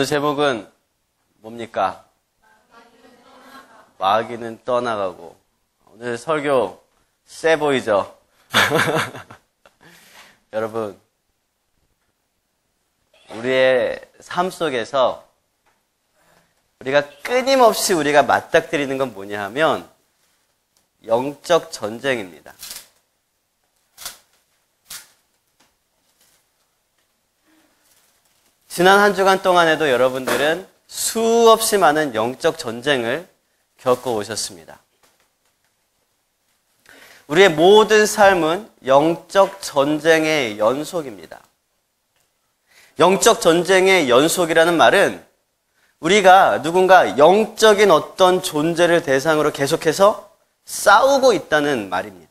오늘 제목은 뭡니까? 마귀는 떠나가고. 오늘 설교 세 보이죠? 여러분, 우리의 삶 속에서 우리가 끊임없이 우리가 맞닥뜨리는 건 뭐냐 하면 영적 전쟁입니다. 지난 한 주간 동안에도 여러분들은 수없이 많은 영적 전쟁을 겪어오셨습니다. 우리의 모든 삶은 영적 전쟁의 연속입니다. 영적 전쟁의 연속이라는 말은 우리가 누군가 영적인 어떤 존재를 대상으로 계속해서 싸우고 있다는 말입니다.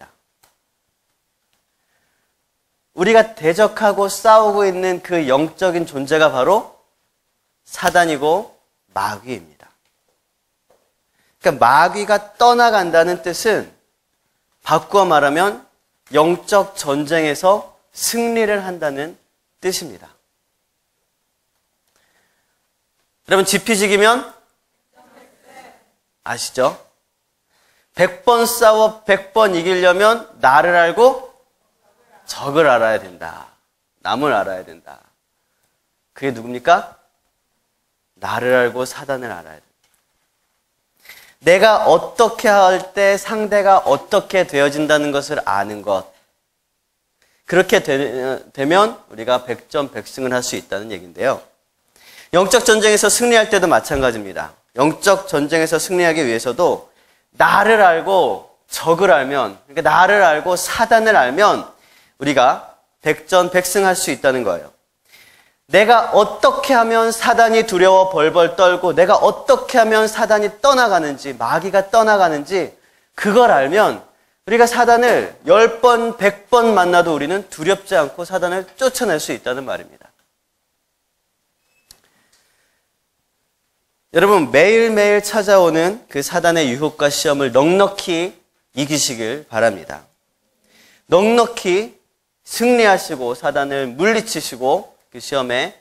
우리가 대적하고 싸우고 있는 그 영적인 존재가 바로 사단이고 마귀입니다. 그러니까 마귀가 떠나간다는 뜻은 바꾸어 말하면 영적 전쟁에서 승리를 한다는 뜻입니다. 여러분, 지피지기면 아시죠? 100번 싸워 100번 이기려면 나를 알고 적을 알아야 된다. 남을 알아야 된다. 그게 누굽니까? 나를 알고 사단을 알아야 된다. 내가 어떻게 할 때 상대가 어떻게 되어진다는 것을 아는 것. 그렇게 되면 우리가 100점 100승을 할 수 있다는 얘기인데요. 영적 전쟁에서 승리할 때도 마찬가지입니다. 영적 전쟁에서 승리하기 위해서도 나를 알고 적을 알면, 그러니까 나를 알고 사단을 알면 우리가 100전 100승 할 수 있다는 거예요. 내가 어떻게 하면 사단이 두려워 벌벌 떨고 내가 어떻게 하면 사단이 떠나가는지, 마귀가 떠나가는지 그걸 알면 우리가 사단을 10번, 100번 만나도 우리는 두렵지 않고 사단을 쫓아낼 수 있다는 말입니다. 여러분, 매일매일 찾아오는 그 사단의 유혹과 시험을 넉넉히 이기시길 바랍니다. 넉넉히 승리하시고 사단을 물리치시고 그 시험에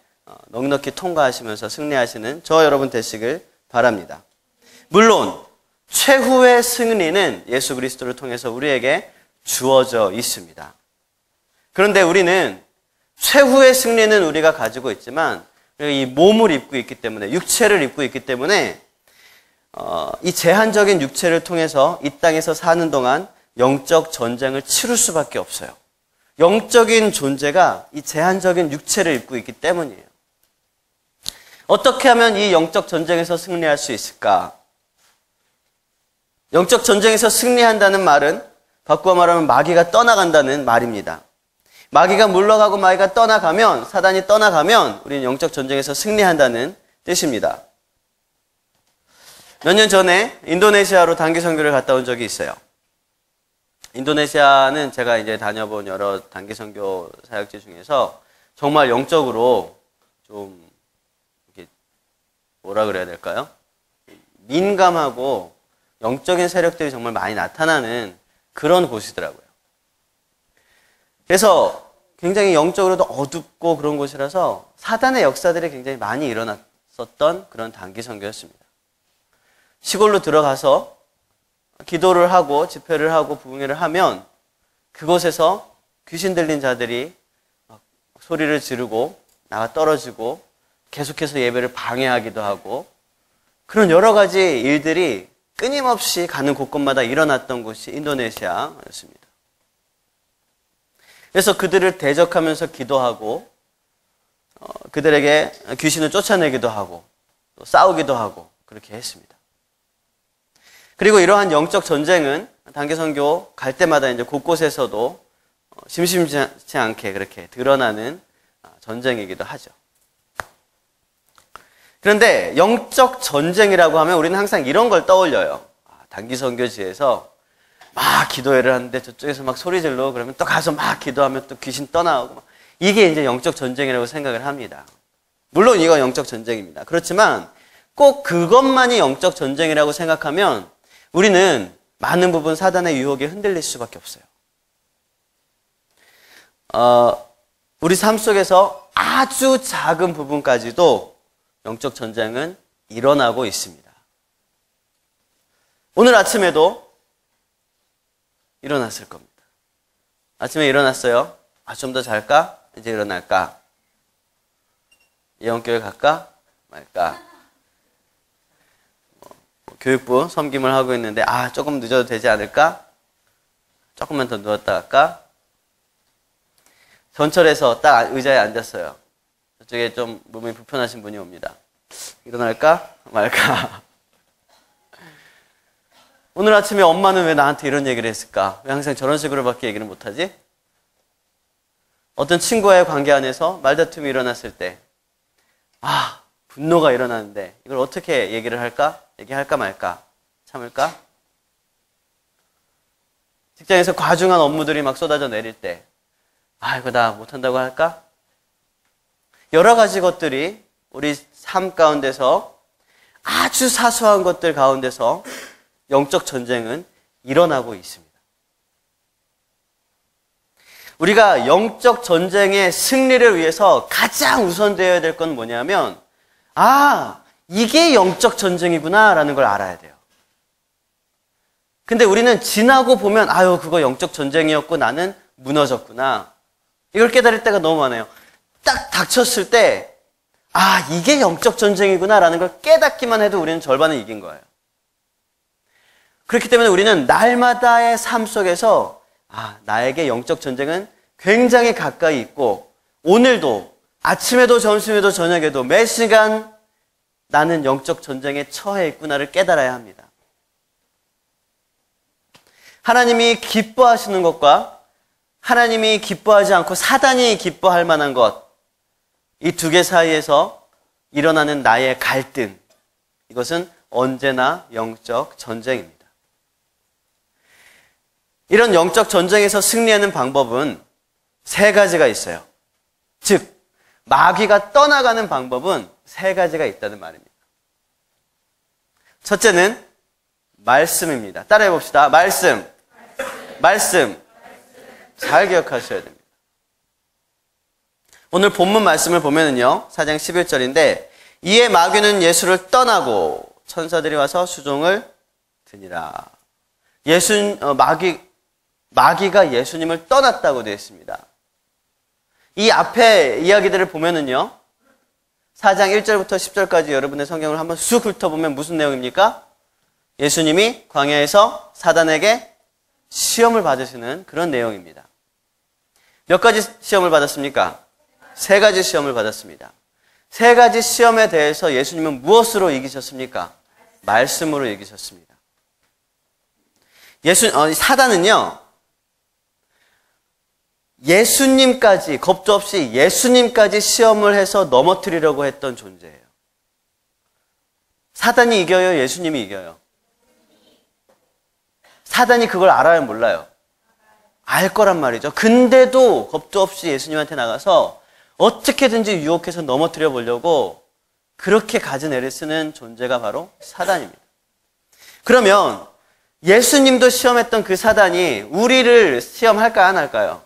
넉넉히 통과하시면서 승리하시는 저 여러분 되시길 바랍니다. 물론 최후의 승리는 예수 그리스도를 통해서 우리에게 주어져 있습니다. 그런데 우리는 최후의 승리는 우리가 가지고 있지만 이 몸을 입고 있기 때문에, 육체를 입고 있기 때문에 이 제한적인 육체를 통해서 이 땅에서 사는 동안 영적 전쟁을 치를 수밖에 없어요. 영적인 존재가 이 제한적인 육체를 입고 있기 때문이에요. 어떻게 하면 이 영적 전쟁에서 승리할 수 있을까? 영적 전쟁에서 승리한다는 말은 바꾸어 말하면 마귀가 떠나간다는 말입니다. 마귀가 물러가고 마귀가 떠나가면, 사단이 떠나가면 우리는 영적 전쟁에서 승리한다는 뜻입니다. 몇 년 전에 인도네시아로 단기 선교를 갔다 온 적이 있어요. 인도네시아는 제가 이제 다녀본 여러 단기 선교 사역지 중에서 정말 영적으로 좀 이렇게 뭐라 그래야 될까요? 민감하고 영적인 세력들이 정말 많이 나타나는 그런 곳이더라고요. 그래서 굉장히 영적으로도 어둡고 그런 곳이라서 사단의 역사들이 굉장히 많이 일어났었던 그런 단기 선교였습니다. 시골로 들어가서 기도를 하고 집회를 하고 부흥회를 하면 그곳에서 귀신 들린 자들이 막 소리를 지르고 나가 떨어지고 계속해서 예배를 방해하기도 하고 그런 여러 가지 일들이 끊임없이 가는 곳곳마다 일어났던 곳이 인도네시아였습니다. 그래서 그들을 대적하면서 기도하고 그들에게 귀신을 쫓아내기도 하고 또 싸우기도 하고 그렇게 했습니다. 그리고 이러한 영적 전쟁은 단기 선교 갈 때마다 이제 곳곳에서도 심심치 않게 그렇게 드러나는 전쟁이기도 하죠. 그런데 영적 전쟁이라고 하면 우리는 항상 이런 걸 떠올려요. 단기 선교지에서 막 기도회를 하는데 저쪽에서 막 소리 질러 그러면 또 가서 막 기도하면 또 귀신 떠나오고 이게 이제 영적 전쟁이라고 생각을 합니다. 물론 이건 영적 전쟁입니다. 그렇지만 꼭 그것만이 영적 전쟁이라고 생각하면 우리는 많은 부분 사단의 유혹에 흔들릴 수밖에 없어요. 우리 삶 속에서 아주 작은 부분까지도 영적 전쟁은 일어나고 있습니다. 오늘 아침에도 일어났을 겁니다. 아침에 일어났어요. 좀 더 잘까? 이제 일어날까? 예언교회 갈까? 말까? 교육부 섬김을 하고 있는데 조금 늦어도 되지 않을까? 조금만 더 누웠다 갈까? 전철에서 딱 의자에 앉았어요. 저쪽에 좀 몸이 불편하신 분이 옵니다. 일어날까? 말까? 오늘 아침에 엄마는 왜 나한테 이런 얘기를 했을까? 왜 항상 저런 식으로밖에 얘기를 못하지? 어떤 친구와의 관계 안에서 말다툼이 일어났을 때 분노가 일어나는데 이걸 어떻게 얘기를 할까? 얘기할까 말까? 참을까? 직장에서 과중한 업무들이 막 쏟아져 내릴 때 이거 나 못한다고 할까? 여러 가지 것들이 우리 삶 가운데서 아주 사소한 것들 가운데서 영적 전쟁은 일어나고 있습니다. 우리가 영적 전쟁의 승리를 위해서 가장 우선되어야 될 건 뭐냐면 이게 영적 전쟁이구나 라는 걸 알아야 돼요. 근데 우리는 지나고 보면 그거 영적 전쟁이었고 나는 무너졌구나. 이걸 깨달을 때가 너무 많아요. 딱 닥쳤을 때 이게 영적 전쟁이구나 라는 걸 깨닫기만 해도 우리는 절반은 이긴 거예요. 그렇기 때문에 우리는 날마다의 삶 속에서 나에게 영적 전쟁은 굉장히 가까이 있고 오늘도 아침에도 점심에도 저녁에도 매 시간 나는 영적 전쟁에 처해 있구나를 깨달아야 합니다. 하나님이 기뻐하시는 것과 하나님이 기뻐하지 않고 사단이 기뻐할 만한 것, 이 두 개 사이에서 일어나는 나의 갈등, 이것은 언제나 영적 전쟁입니다. 이런 영적 전쟁에서 승리하는 방법은 세 가지가 있어요. 즉, 마귀가 떠나가는 방법은 세 가지가 있다는 말입니다. 첫째는 말씀입니다. 따라해 봅시다. 말씀. 잘 기억하셔야 됩니다. 오늘 본문 말씀을 보면은요, 4장 11절인데, 이에 마귀는 예수를 떠나고 천사들이 와서 수종을 드니라. 마귀가 예수님을 떠났다고 되어 있습니다. 이 앞에 이야기들을 보면은요, 4장 1절부터 10절까지 여러분의 성경을 한번 쑥 훑어보면 무슨 내용입니까? 예수님이 광야에서 사단에게 시험을 받으시는 그런 내용입니다. 몇 가지 시험을 받았습니까? 세 가지 시험을 받았습니다. 세 가지 시험에 대해서 예수님은 무엇으로 이기셨습니까? 말씀으로 이기셨습니다. 사단은요, 예수님까지, 겁도 없이 예수님까지 시험을 해서 넘어뜨리려고 했던 존재예요. 사단이 이겨요? 예수님이 이겨요? 사단이 그걸 알아요? 몰라요? 알 거란 말이죠. 근데도 겁도 없이 예수님한테 나가서 어떻게든지 유혹해서 넘어뜨려 보려고 그렇게 가진 애를 쓰는 존재가 바로 사단입니다. 그러면 예수님도 시험했던 그 사단이 우리를 시험할까요? 안 할까요?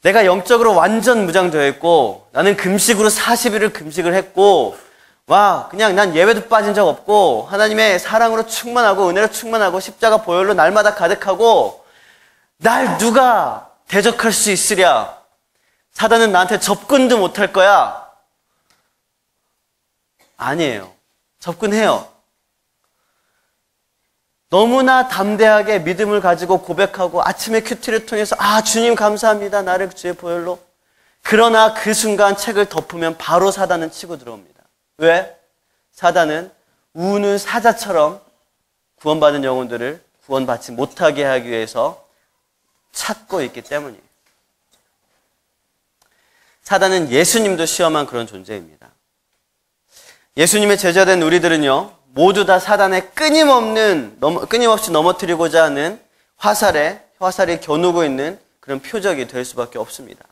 내가 영적으로 완전 무장되어 있고 나는 금식으로 40일을 금식을 했고 그냥 난 예배도 빠진 적 없고 하나님의 사랑으로 충만하고 은혜로 충만하고 십자가 보혈로 날마다 가득하고 날 누가 대적할 수 있으랴? 사단은 나한테 접근도 못할 거야. 아니에요. 접근해요. 너무나 담대하게 믿음을 가지고 고백하고 아침에 큐티를 통해서 주님 감사합니다. 나를 주의 보혈로. 그러나 그 순간 책을 덮으면 바로 사단은 치고 들어옵니다. 왜? 사단은 우는 사자처럼 구원받은 영혼들을 구원받지 못하게 하기 위해서 찾고 있기 때문이에요. 사단은 예수님도 시험한 그런 존재입니다. 예수님의 제자된 우리들은요, 모두 다 사단의 끊임없이 넘어뜨리고자 하는 화살이 겨누고 있는 그런 표적이 될 수밖에 없습니다.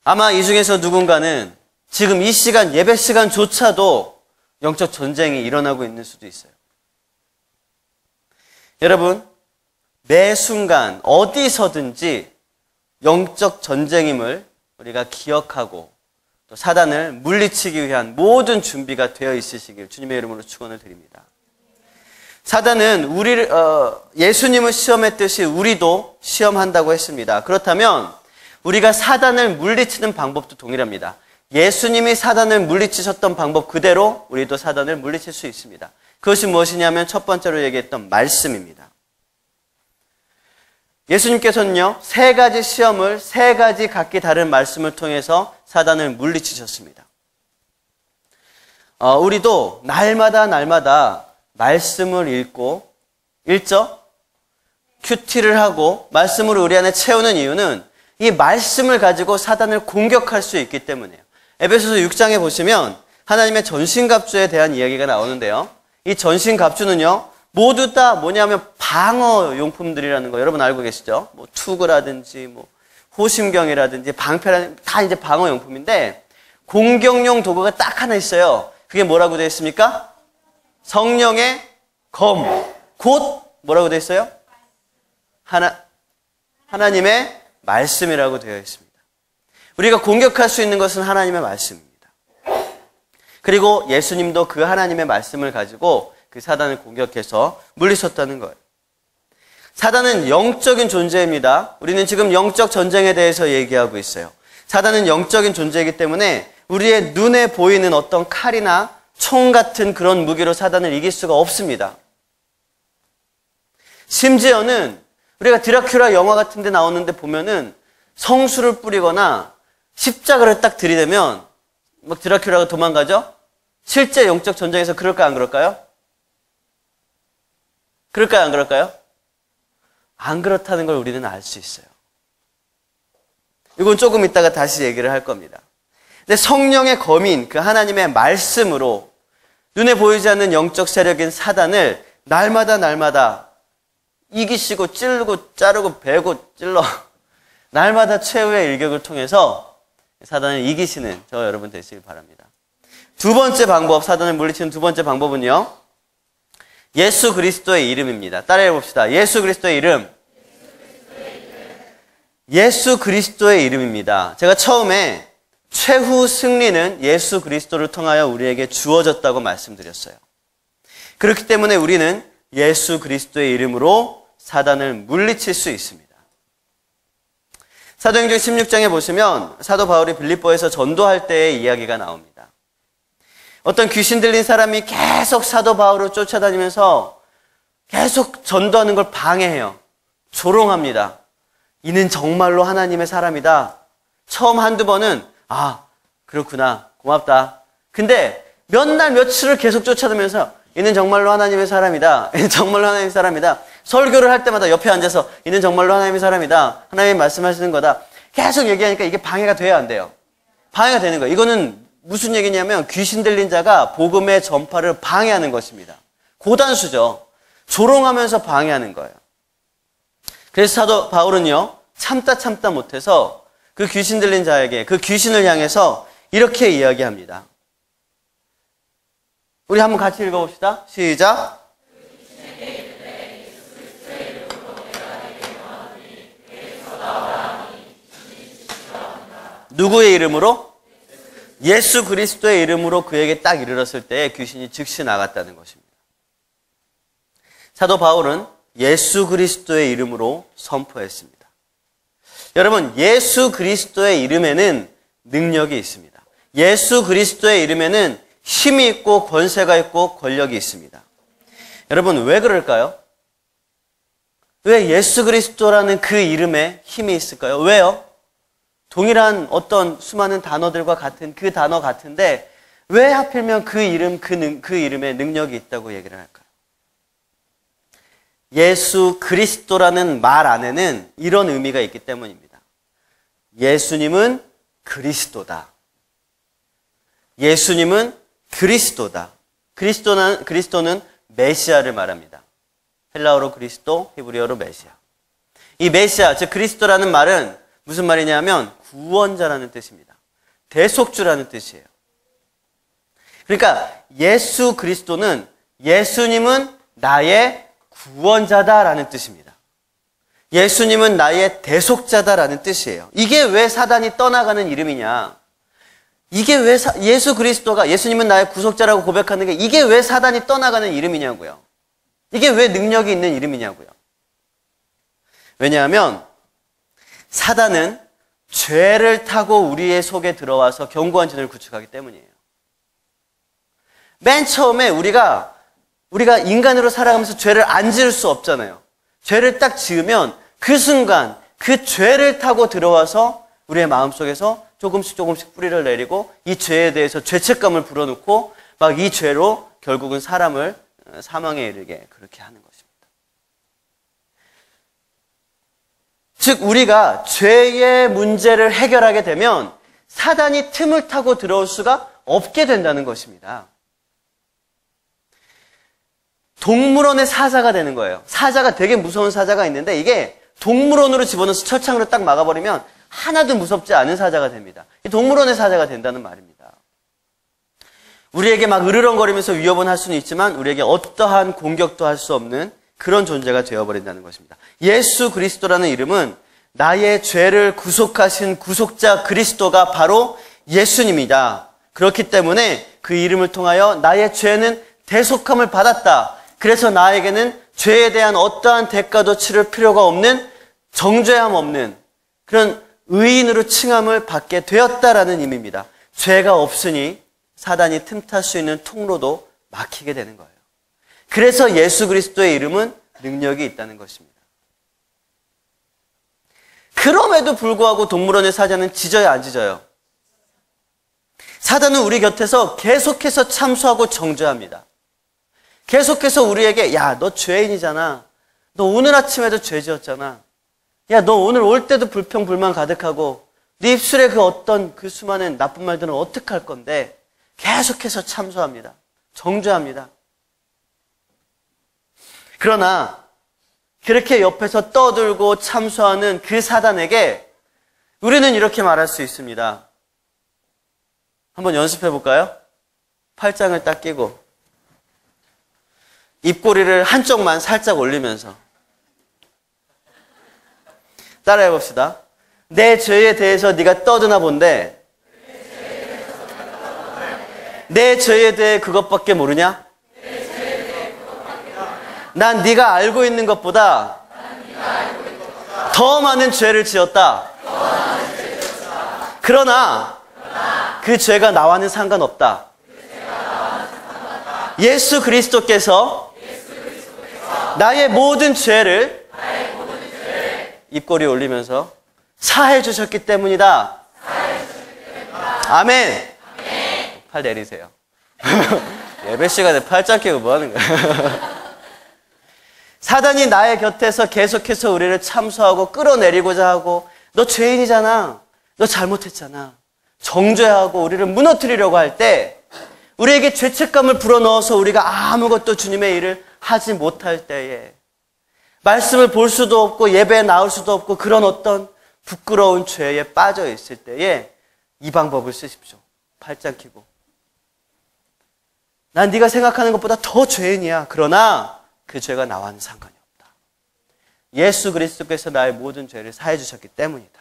아마 이 중에서 누군가는 지금 이 시간, 예배 시간조차도 영적 전쟁이 일어나고 있는 수도 있어요. 여러분, 매 순간 어디서든지 영적 전쟁임을 우리가 기억하고 또 사단을 물리치기 위한 모든 준비가 되어 있으시길 주님의 이름으로 축원을 드립니다. 사단은 예수님을 시험했듯이 우리도 시험한다고 했습니다. 그렇다면 우리가 사단을 물리치는 방법도 동일합니다. 예수님이 사단을 물리치셨던 방법 그대로 우리도 사단을 물리칠 수 있습니다. 그것이 무엇이냐면 첫 번째로 얘기했던 말씀입니다. 예수님께서는요, 3가지 시험을 3가지 각기 다른 말씀을 통해서 사단을 물리치셨습니다. 우리도 날마다 말씀을 읽죠? 큐티를 하고 말씀으로 우리 안에 채우는 이유는 이 말씀을 가지고 사단을 공격할 수 있기 때문이에요. 에베소서 6장에 보시면 하나님의 전신갑주에 대한 이야기가 나오는데요. 이 전신갑주는요, 모두 다 뭐냐면 방어용품들이라는 거 여러분 알고 계시죠? 뭐 투구라든지 뭐 호심경이라든지 방패라든지 다 이제 방어용품인데 공격용 도구가 딱 하나 있어요. 그게 뭐라고 되어 있습니까? 성령의 검, 곧 뭐라고 되어 있어요? 하나님의 말씀이라고 되어 있습니다. 우리가 공격할 수 있는 것은 하나님의 말씀입니다. 그리고 예수님도 그 하나님의 말씀을 가지고 그 사단을 공격해서 물리쳤다는 거예요. 사단은 영적인 존재입니다. 우리는 지금 영적 전쟁에 대해서 얘기하고 있어요. 사단은 영적인 존재이기 때문에 우리의 눈에 보이는 어떤 칼이나 총 같은 그런 무기로 사단을 이길 수가 없습니다. 심지어는 우리가 드라큘라 영화 같은 데 나오는데 보면은 성수를 뿌리거나 십자가를 딱 들이대면 막 드라큘라가 도망가죠? 실제 영적 전쟁에서 그럴까요? 안 그럴까요? 그럴까요? 안 그럴까요? 안 그렇다는 걸 우리는 알 수 있어요. 이건 조금 이따가 다시 얘기를 할 겁니다. 근데 성령의 검인 그 하나님의 말씀으로 눈에 보이지 않는 영적 세력인 사단을 날마다 이기시고 찌르고 자르고 베고 찔러 날마다 최후의 일격을 통해서 사단을 이기시는 저 여러분 되시길 바랍니다. 두 번째 방법, 사단을 물리치는 두 번째 방법은요, 예수 그리스도의 이름입니다. 따라해 봅시다. 예수 그리스도의 이름. 예수 그리스도의 이름입니다. 제가 처음에 최후 승리는 예수 그리스도를 통하여 우리에게 주어졌다고 말씀드렸어요. 그렇기 때문에 우리는 예수 그리스도의 이름으로 사단을 물리칠 수 있습니다. 사도행전 16장에 보시면 사도 바울이 빌립보에서 전도할 때의 이야기가 나옵니다. 어떤 귀신 들린 사람이 계속 사도 바울을 쫓아다니면서 계속 전도하는 걸 방해해요. 조롱합니다. 이는 정말로 하나님의 사람이다. 처음 한두 번은 그렇구나, 고맙다. 근데 몇 날 며칠을 계속 쫓아다니면서 이는 정말로 하나님의 사람이다. 이는 정말로 하나님의 사람이다. 설교를 할 때마다 옆에 앉아서 이는 정말로 하나님의 사람이다. 하나님이 말씀하시는 거다. 계속 얘기하니까 이게 방해가 돼야 안 돼요. 방해가 되는 거예요. 이거는 무슨 얘기냐면 귀신 들린 자가 복음의 전파를 방해하는 것입니다. 고단수죠. 조롱하면서 방해하는 거예요. 그래서 사도 바울은요, 참다 못해서 그 귀신 들린 자에게 그 귀신을 향해서 이렇게 이야기합니다. 우리 한번 같이 읽어봅시다. 시작. 누구의 이름으로? 예수 그리스도의 이름으로 그에게 딱 이르렀을 때 귀신이 즉시 나갔다는 것입니다. 사도 바울은 예수 그리스도의 이름으로 선포했습니다. 여러분, 예수 그리스도의 이름에는 능력이 있습니다. 예수 그리스도의 이름에는 힘이 있고 권세가 있고 권력이 있습니다. 여러분, 왜 그럴까요? 왜 예수 그리스도라는 그 이름에 힘이 있을까요? 왜요? 동일한 어떤 수많은 단어들과 같은 그 단어 같은데 왜 하필이면 그 이름에 능력이 있다고 얘기를 할까요? 예수 그리스도라는 말 안에는 이런 의미가 있기 때문입니다. 예수님은 그리스도다. 예수님은 그리스도다. 그리스도는 메시아를 말합니다. 헬라어로 그리스도, 히브리어로 메시아. 이 메시아, 즉 그리스도라는 말은 무슨 말이냐면 구원자라는 뜻입니다. 대속주라는 뜻이에요. 그러니까 예수 그리스도는 예수님은 나의 구원자다라는 뜻입니다. 예수님은 나의 대속자다라는 뜻이에요. 이게 왜 사단이 떠나가는 이름이냐? 이게 왜 예수 그리스도가 예수님은 나의 구속자라고 고백하는 게 이게 왜 사단이 떠나가는 이름이냐고요. 이게 왜 능력이 있는 이름이냐고요. 왜냐하면 사단은 죄를 타고 우리의 속에 들어와서 견고한 진을 구축하기 때문이에요. 맨 처음에 우리가 인간으로 살아가면서 죄를 안 지을 수 없잖아요. 죄를 딱 지으면 그 순간 그 죄를 타고 들어와서 우리의 마음속에서 조금씩 뿌리를 내리고 이 죄에 대해서 죄책감을 불어넣고 막 이 죄로 결국은 사람을 사망에 이르게 그렇게 하는 것입니다. 즉 우리가 죄의 문제를 해결하게 되면 사단이 틈을 타고 들어올 수가 없게 된다는 것입니다. 동물원의 사자가 되는 거예요. 사자가 되게 무서운 사자가 있는데 이게 동물원으로 집어넣어서 철창으로 딱 막아버리면 하나도 무섭지 않은 사자가 됩니다. 이 동물원의 사자가 된다는 말입니다. 우리에게 막 으르렁거리면서 위협은 할 수는 있지만 우리에게 어떠한 공격도 할 수 없는 그런 존재가 되어버린다는 것입니다. 예수 그리스도라는 이름은 나의 죄를 구속하신 구속자 그리스도가 바로 예수님이다. 그렇기 때문에 그 이름을 통하여 나의 죄는 대속함을 받았다. 그래서 나에게는 죄에 대한 어떠한 대가도 치를 필요가 없는 정죄함 없는 그런 의인으로 칭함을 받게 되었다라는 의미입니다. 죄가 없으니 사단이 틈탈 수 있는 통로도 막히게 되는 거예요. 그래서 예수 그리스도의 이름은 능력이 있다는 것입니다. 그럼에도 불구하고 동물원의 사자는 짖어요, 안 짖어요? 사단은 우리 곁에서 계속해서 참수하고 정죄합니다. 계속해서 우리에게 야, 너 죄인이잖아. 너 오늘 아침에도 죄 지었잖아. 야, 너 오늘 올 때도 불평, 불만 가득하고 네 입술에 그 어떤 그 수많은 나쁜 말들은 어떡할 건데 계속해서 참수합니다. 정죄합니다. 그러나 그렇게 옆에서 떠들고 참수하는 그 사단에게 우리는 이렇게 말할 수 있습니다. 한번 연습해 볼까요? 팔짱을 딱 끼고 입꼬리를 한쪽만 살짝 올리면서 따라해 봅시다. 내 죄에 대해서 네가 떠드나 본데 내 죄에 대해 그것밖에 모르냐? 난 네가 알고 있는 것보다 더 많은 죄를 지었다. 그러나 그 죄가 나와는 상관없다. 예수 그리스도께서 나의 모든 죄를 입꼬리 올리면서 사해 주셨기 때문이다. 아멘. 팔 내리세요. 예배 시간에 팔짱 끼고 뭐 하는 거야? 사단이 나의 곁에서 계속해서 우리를 참수하고 끌어내리고자 하고 너 죄인이잖아. 너 잘못했잖아. 정죄하고 우리를 무너뜨리려고 할 때 우리에게 죄책감을 불어넣어서 우리가 아무것도 주님의 일을 하지 못할 때에 말씀을 볼 수도 없고 예배에 나올 수도 없고 그런 어떤 부끄러운 죄에 빠져 있을 때에 이 방법을 쓰십시오. 팔짱 끼고 난 네가 생각하는 것보다 더 죄인이야. 그러나 그 죄가 나와는 상관이 없다. 예수 그리스도께서 나의 모든 죄를 사해 주셨기 때문이다.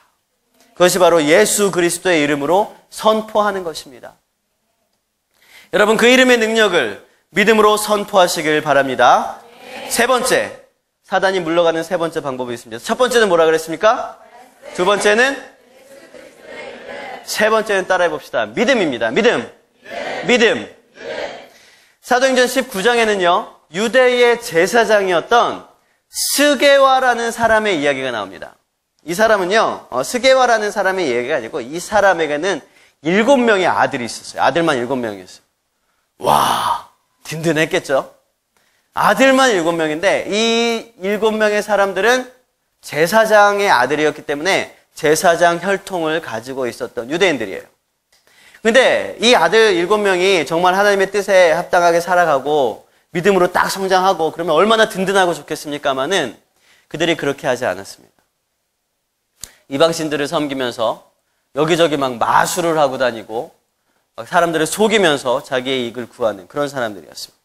그것이 바로 예수 그리스도의 이름으로 선포하는 것입니다. 여러분 그 이름의 능력을 믿음으로 선포하시길 바랍니다. 세 번째, 사단이 물러가는 세 번째 방법이 있습니다. 첫 번째는 뭐라 그랬습니까? 두 번째는? 세 번째는 따라해 봅시다. 믿음입니다. 믿음. 사도행전 19장에는요. 유대의 제사장이었던 스게와라는 사람의 이야기가 나옵니다. 이 사람은요. 스게와라는 사람의 이야기가 아니고 이 사람에게는 7명의 아들이 있었어요. 아들만 7명이었어요. 와, 든든했겠죠? 아들만 7명인데 이 7명의 사람들은 제사장의 아들이었기 때문에 제사장 혈통을 가지고 있었던 유대인들이에요. 근데 이 아들 7명이 정말 하나님의 뜻에 합당하게 살아가고 믿음으로 딱 성장하고 그러면 얼마나 든든하고 좋겠습니까마는 그들이 그렇게 하지 않았습니다. 이방신들을 섬기면서 여기저기 막 마술을 하고 다니고 막 사람들을 속이면서 자기의 이익을 구하는 그런 사람들이었습니다.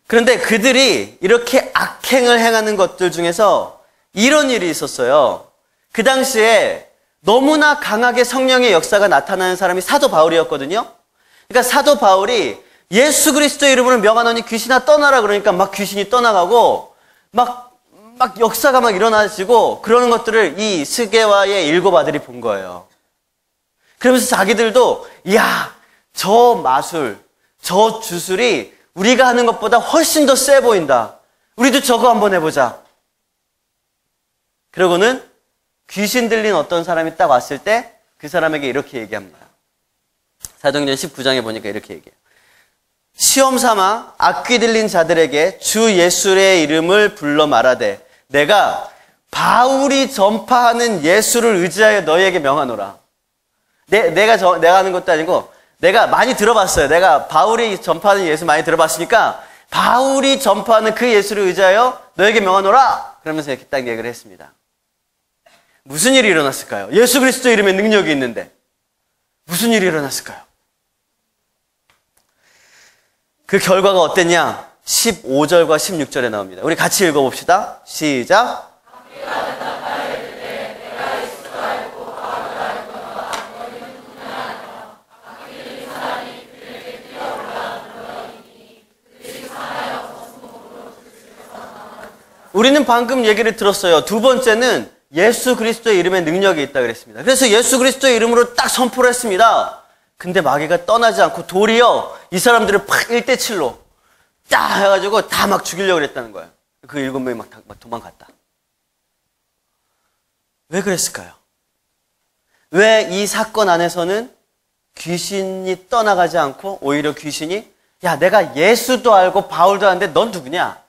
그런데 그들이 이렇게 악행을 행하는 것들 중에서 이런 일이 있었어요. 그 당시에 너무나 강하게 성령의 역사가 나타나는 사람이 사도 바울이었거든요. 그러니까 사도 바울이 예수 그리스도의 이름으로 명하노니 귀신아 떠나라 그러니까 막 귀신이 떠나가고 막 역사가 막 일어나지고 그러는 것들을 이 스게와의 일곱 아들이 본 거예요. 그러면서 자기들도 이야, 저 마술, 저 주술이 우리가 하는 것보다 훨씬 더 세 보인다. 우리도 저거 한번 해보자. 그러고는 귀신 들린 어떤 사람이 딱 왔을 때 그 사람에게 이렇게 얘기합니다. 사도행전 19장에 보니까 이렇게 얘기해요. 시험 삼아 악귀 들린 자들에게 주 예수의 이름을 불러 말하되 내가 바울이 전파하는 예수를 의지하여 너희에게 명하노라. 내가 하는 것도 아니고 내가 많이 들어봤어요. 내가 바울이 전파하는 예수 많이 들어봤으니까 바울이 전파하는 그 예수를 의지하여 너에게 명하노라. 그러면서 이렇게 딱 얘기를 했습니다. 무슨 일이 일어났을까요? 예수 그리스도 이름에 능력이 있는데 무슨 일이 일어났을까요? 그 결과가 어땠냐? 15절과 16절에 나옵니다. 우리 같이 읽어봅시다. 시작. 우리는 방금 얘기를 들었어요. 두 번째는 예수 그리스도의 이름에 능력이 있다 그랬습니다. 그래서 예수 그리스도의 이름으로 딱 선포를 했습니다. 근데 마귀가 떠나지 않고 도리어 이 사람들을 팍 1대7로 딱 해가지고 다 막 죽이려고 그랬다는 거예요. 그 7명이 막 도망갔다. 왜 그랬을까요? 왜 이 사건 안에서는 귀신이 떠나가지 않고 오히려 귀신이 야, 내가 예수도 알고 바울도 아는데 넌 누구냐?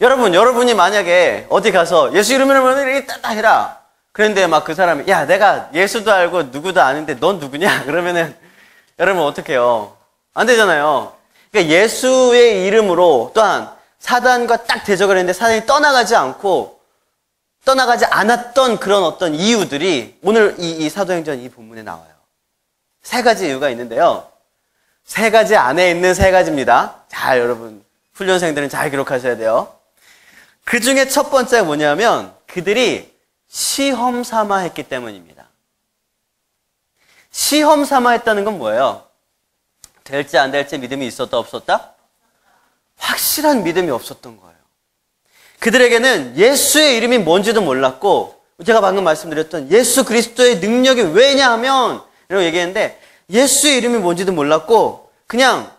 여러분이 만약에 어디 가서 예수 이름으로 이렇게 따다 해라. 그런데 막 그 사람이 야, 내가 예수도 알고 누구도 아는데 넌 누구냐? 그러면은 여러분 어떡해요? 안 되잖아요. 그러니까 예수의 이름으로 또한 사단과 딱 대적을 했는데 사단이 떠나가지 않았던 그런 어떤 이유들이 오늘 이 사도행전 이 본문에 나와요. 세 가지 이유가 있는데요. 세 가지 안에 있는 세 가지입니다. 자, 여러분 훈련생들은 잘 기록하셔야 돼요. 그 중에 첫 번째가 뭐냐면 그들이 시험 삼아 했기 때문입니다. 시험 삼아 했다는 건 뭐예요? 될지 안 될지 믿음이 있었다 없었다? 확실한 믿음이 없었던 거예요. 그들에게는 예수의 이름이 뭔지도 몰랐고 제가 방금 말씀드렸던 예수 그리스도의 능력이 왜냐하면 이라고 얘기했는데 예수의 이름이 뭔지도 몰랐고 그냥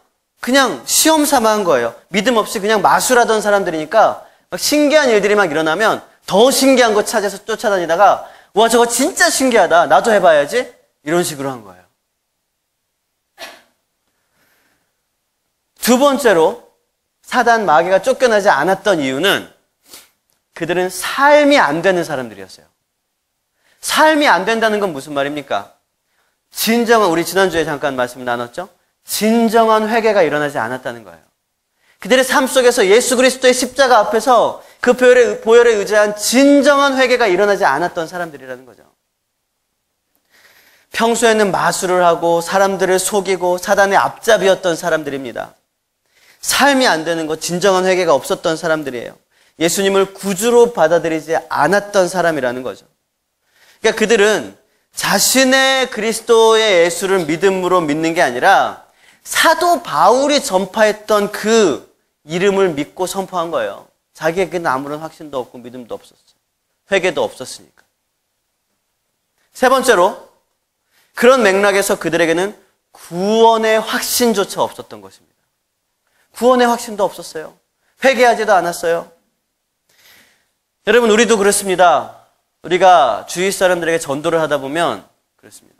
시험 삼아 한 거예요. 믿음 없이 그냥 마술하던 사람들이니까 막 신기한 일들이 막 일어나면 더 신기한 거 찾아서 쫓아다니다가 와, 저거 진짜 신기하다. 나도 해봐야지. 이런 식으로 한 거예요. 두 번째로 사단 마귀가 쫓겨나지 않았던 이유는 그들은 삶이 안 되는 사람들이었어요. 삶이 안 된다는 건 무슨 말입니까? 우리 지난주에 잠깐 말씀 나눴죠? 진정한 회개가 일어나지 않았다는 거예요. 그들의 삶 속에서 예수 그리스도의 십자가 앞에서 그 보혈에 의지한 진정한 회개가 일어나지 않았던 사람들이라는 거죠. 평소에는 마술을 하고 사람들을 속이고 사단의 앞잡이였던 사람들입니다. 삶이 안 되는 것, 진정한 회개가 없었던 사람들이에요. 예수님을 구주로 받아들이지 않았던 사람이라는 거죠. 그러니까 그들은 자신의 그리스도의 예수를 믿음으로 믿는 게 아니라 사도 바울이 전파했던 그 이름을 믿고 선포한 거예요. 자기에게는 아무런 확신도 없고 믿음도 없었어요. 회개도 없었으니까. 세 번째로 그런 맥락에서 그들에게는 구원의 확신조차 없었던 것입니다. 구원의 확신도 없었어요. 회개하지도 않았어요. 여러분, 우리도 그렇습니다. 우리가 주위 사람들에게 전도를 하다 보면 그렇습니다.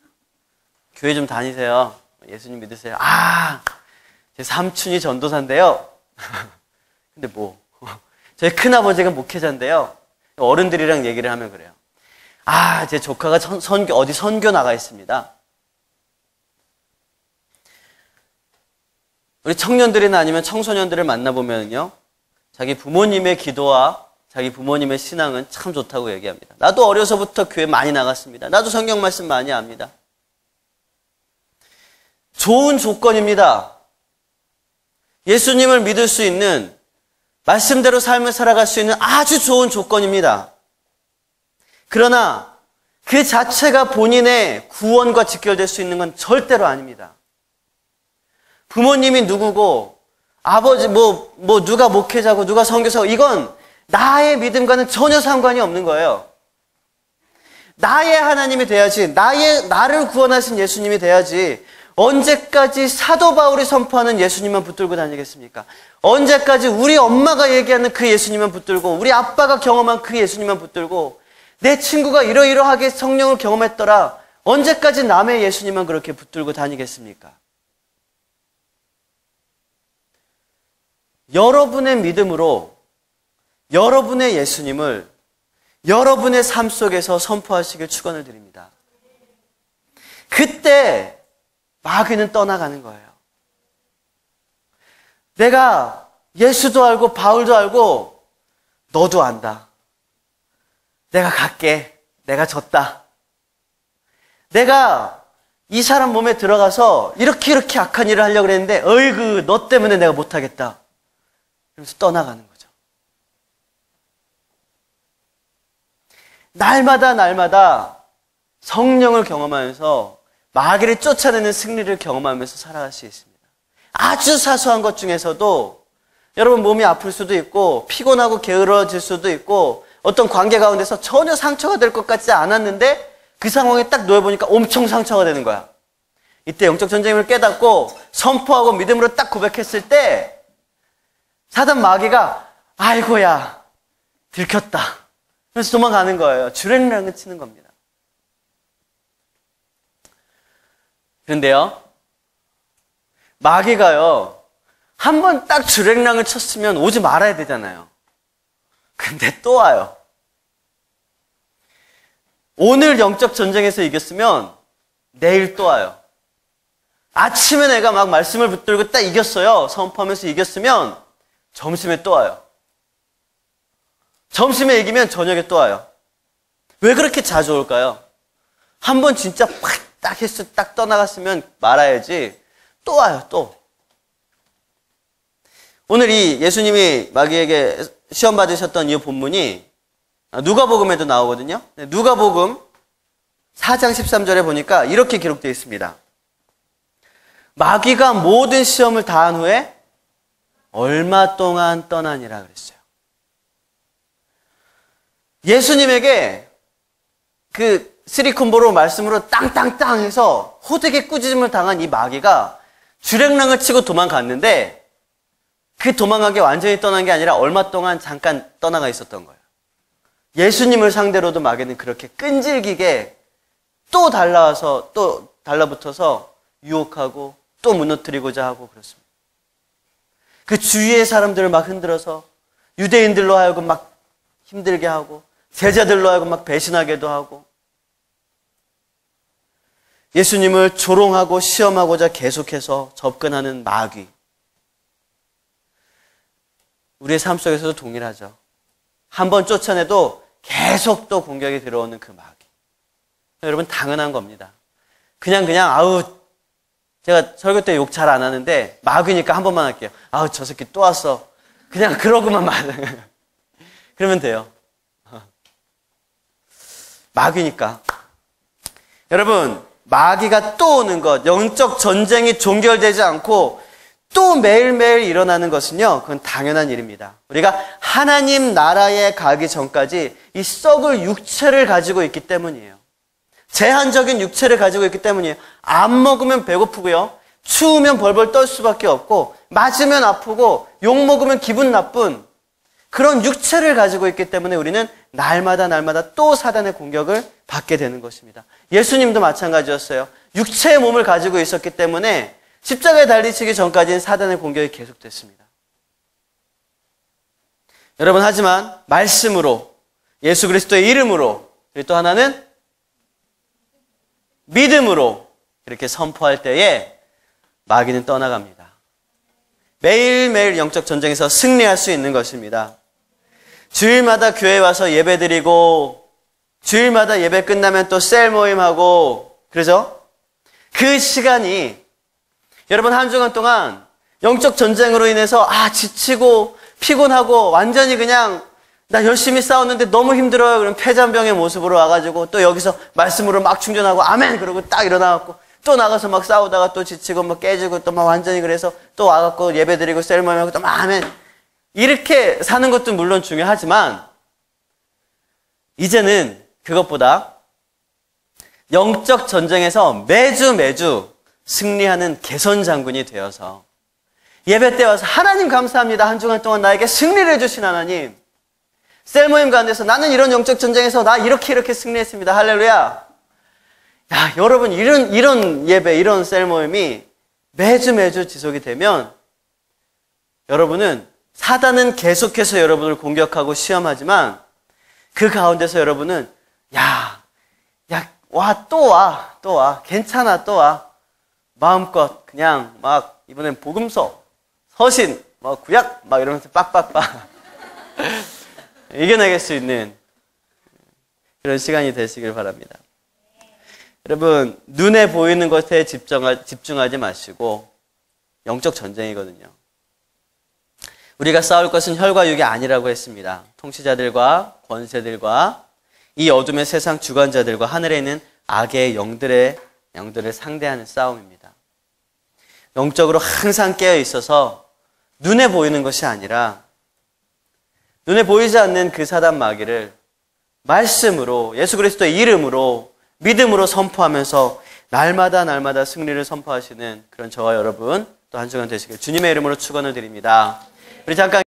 교회 좀 다니세요. 예수님 믿으세요. 제 삼촌이 전도사인데요. 근데 저희 큰아버지가 목회자인데요. 어른들이랑 얘기를 하면 그래요. 제 조카가 어디 선교 나가 있습니다. 우리 청년들이나 아니면 청소년들을 만나보면요. 자기 부모님의 기도와 자기 부모님의 신앙은 참 좋다고 얘기합니다. 나도 어려서부터 교회 많이 나갔습니다. 나도 성경 말씀 많이 압니다. 좋은 조건입니다. 예수님을 믿을 수 있는, 말씀대로 삶을 살아갈 수 있는 아주 좋은 조건입니다. 그러나 그 자체가 본인의 구원과 직결될 수 있는 건 절대로 아닙니다. 부모님이 누구고 아버지 누가 목회자고 누가 선교사고 이건 나의 믿음과는 전혀 상관이 없는 거예요. 나의 하나님이 돼야지, 나를 구원하신 예수님이 돼야지. 언제까지 사도 바울이 선포하는 예수님만 붙들고 다니겠습니까? 언제까지 우리 엄마가 얘기하는 그 예수님만 붙들고, 우리 아빠가 경험한 그 예수님만 붙들고, 내 친구가 이러이러하게 성령을 경험했더라, 언제까지 남의 예수님만 그렇게 붙들고 다니겠습니까? 여러분의 믿음으로 여러분의 예수님을 여러분의 삶 속에서 선포하시길 축원을 드립니다. 그때 마귀는 떠나가는 거예요. 내가 예수도 알고 바울도 알고 너도 안다. 내가 갈게. 내가 졌다. 내가 이 사람 몸에 들어가서 이렇게 악한 일을 하려고 그랬는데 어이구 너 때문에 내가 못하겠다. 그러면서 떠나가는 거죠. 날마다 성령을 경험하면서 마귀를 쫓아내는 승리를 경험하면서 살아갈 수 있습니다. 아주 사소한 것 중에서도 여러분 몸이 아플 수도 있고 피곤하고 게으러질 수도 있고 어떤 관계 가운데서 전혀 상처가 될 것 같지 않았는데 그 상황에 딱 놓여보니까 엄청 상처가 되는 거야. 이때 영적 전쟁을 깨닫고 선포하고 믿음으로 딱 고백했을 때 사단 마귀가 아이고야 들켰다. 그래서 도망가는 거예요. 주랭랑을 치는 겁니다. 그런데요, 마귀가요, 한 번 딱 주랭랑을 쳤으면 오지 말아야 되잖아요. 근데 또 와요. 오늘 영적 전쟁에서 이겼으면 내일 또 와요. 아침에 내가 막 말씀을 붙들고 딱 이겼어요. 선포하면서 이겼으면 점심에 또 와요. 점심에 이기면 저녁에 또 와요. 왜 그렇게 자주 올까요? 한 번 진짜 딱 했을 때 딱 떠나갔으면 말아야지 또 와요. 또. 오늘 이 예수님이 마귀에게 시험 받으셨던 이 본문이 누가복음에도 나오거든요. 누가복음 4장 13절에 보니까 이렇게 기록되어 있습니다. 마귀가 모든 시험을 다한 후에 얼마 동안 떠나니라 그랬어요. 예수님에게 그 쓰리콤보로 말씀으로 땅땅땅 해서 호되게 꾸짖음을 당한 이 마귀가 주랭랑을 치고 도망갔는데 그 도망가게 완전히 떠난 게 아니라 얼마 동안 잠깐 떠나가 있었던 거예요. 예수님을 상대로도 마귀는 그렇게 끈질기게 또 달라와서 또 달라붙어서 유혹하고 또 무너뜨리고자 하고 그렇습니다. 그 주위의 사람들을 막 흔들어서 유대인들로 하여금 막 힘들게 하고 제자들로 하여금 막 배신하게도 하고 예수님을 조롱하고 시험하고자 계속해서 접근하는 마귀. 우리의 삶 속에서도 동일하죠. 한번 쫓아내도 계속 또 공격이 들어오는 그 마귀. 여러분 당연한 겁니다. 그냥 아우 제가 설교 때 욕 잘 안 하는데 마귀니까 한 번만 할게요. 아우 저 새끼 또 왔어. 그냥 그러고만 말. 그러면 돼요. 마귀니까. 여러분 마귀가 또 오는 것, 영적 전쟁이 종결되지 않고 또 매일매일 일어나는 것은요, 그건 당연한 일입니다. 우리가 하나님 나라에 가기 전까지 이 썩을 육체를 가지고 있기 때문이에요. 제한적인 육체를 가지고 있기 때문이에요. 안 먹으면 배고프고요, 추우면 벌벌 떨 수밖에 없고, 맞으면 아프고, 욕 먹으면 기분 나쁜 그런 육체를 가지고 있기 때문에 우리는 날마다 또 사단의 공격을 받게 되는 것입니다. 예수님도 마찬가지였어요. 육체의 몸을 가지고 있었기 때문에 십자가에 달리시기 전까지는 사단의 공격이 계속됐습니다. 여러분 하지만 말씀으로 예수 그리스도의 이름으로 그리고 또 하나는 믿음으로 이렇게 선포할 때에 마귀는 떠나갑니다. 매일매일 영적 전쟁에서 승리할 수 있는 것입니다. 주일마다 교회에 와서 예배드리고 주일마다 예배 끝나면 또 셀 모임하고 그러죠? 그 시간이 여러분 한 주간 동안 영적 전쟁으로 인해서 지치고 피곤하고 완전히 그냥 나 열심히 싸웠는데 너무 힘들어요. 그럼 패잔병의 모습으로 와가지고 또 여기서 말씀으로 막 충전하고 아멘 그러고 딱 일어나갖고 또 나가서 막 싸우다가 또 지치고 막 깨지고 또 막 완전히 그래서 또 와갖고 예배드리고 셀모임하고 또 막 아멘 이렇게 사는 것도 물론 중요하지만 이제는 그것보다 영적 전쟁에서 매주 승리하는 개선 장군이 되어서 예배 때 와서 하나님 감사합니다. 한 주간 동안 나에게 승리를 해주신 하나님. 셀모임 가운데서 나는 이런 영적 전쟁에서 나 이렇게 승리했습니다. 할렐루야. 야, 여러분 이런 예배, 이런 셀모임이 매주 지속이 되면 여러분은 사단은 계속해서 여러분을 공격하고 시험하지만 그 가운데서 여러분은 또 와. 괜찮아, 또 와. 마음껏 그냥 막 이번엔 복음서, 서신, 막 구약 막 이러면서 빡빡빡 이겨내길 수 있는 그런 시간이 되시길 바랍니다. 여러분 눈에 보이는 것에 집중하지 마시고 영적 전쟁이거든요. 우리가 싸울 것은 혈과 육이 아니라고 했습니다. 통치자들과 권세들과 이 어둠의 세상 주관자들과 하늘에 있는 악의 영들을 상대하는 싸움입니다. 영적으로 항상 깨어 있어서 눈에 보이는 것이 아니라 눈에 보이지 않는 그 사단 마귀를 말씀으로 예수 그리스도의 이름으로 믿음으로 선포하면서 날마다 승리를 선포하시는 그런 저와 여러분 또 한 주간 되시길 주님의 이름으로 축원을 드립니다. 우리 잠깐